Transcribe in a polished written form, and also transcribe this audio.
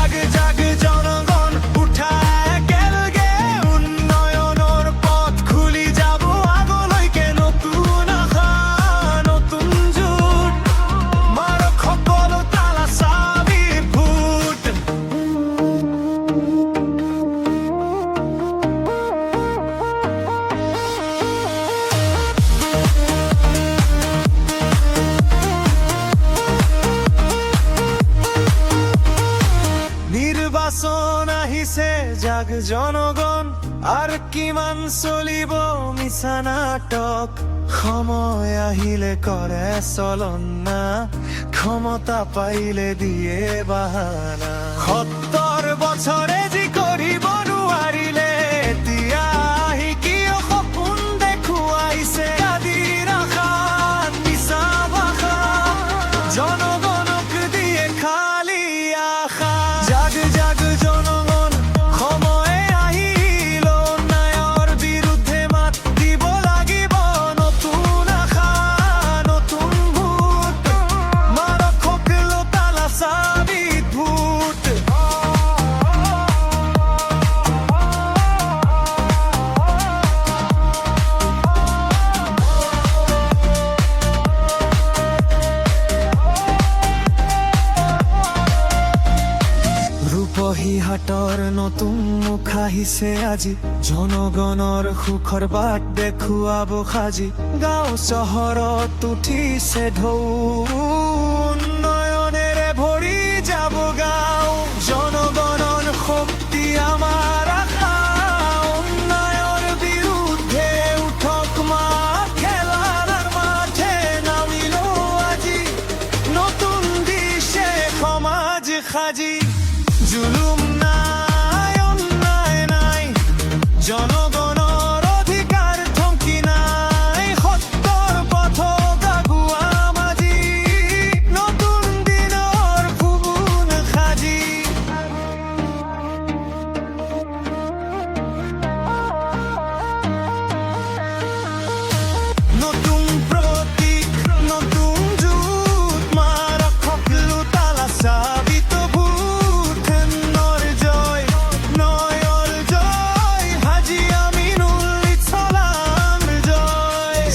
জাগ জাগ জনগণ উঠায় গেলগে উন্নয়নৰ পথ খুলি যাব আগলৈকে নতুন আশা নতুন যুগ মাৰক সকলো তালা চাবি ভূত নিৰ্বাচন আহিছে জাগ জনগণ আর কিমান চলিব মিছা নাটক সময় আহিলে কৰে চলনা ক্ষমতা পাইলে দিয়ে বাহানা ৭০ বছৰে যি কৰিব নোৱাৰিলে এতিয়া আহি কিয় সপোন দেখুৱাইছে আদিৰ আশা মিছা ভাষা জনগণক দিয়ে খালি আশা জাগ জাগ জনগণ সময়ে আহিল অন্যায়ৰ বিৰুদ্ধে মাত দিব লাগিব নতুন আশা নতুন ভূত মাৰক সকলো তালা চাবি ভূত ৰূপহী হাটৰ নতুন মুখ আহিছে আজি জনগণৰ সুখৰ বাট দেখুৱাব সাজি গাঁও চহৰত উঠিছে ঢৌ উন্নয়নেৰে ভৰি যাব গাঁও জনগণৰ শক্তি আমাৰ আশা অন্যায়ৰ বিৰুদ্ধে উঠক মাত খেলাৰ মাঠে নামিলো আজি নতুন দিশে সমাজ সাজি জুলুম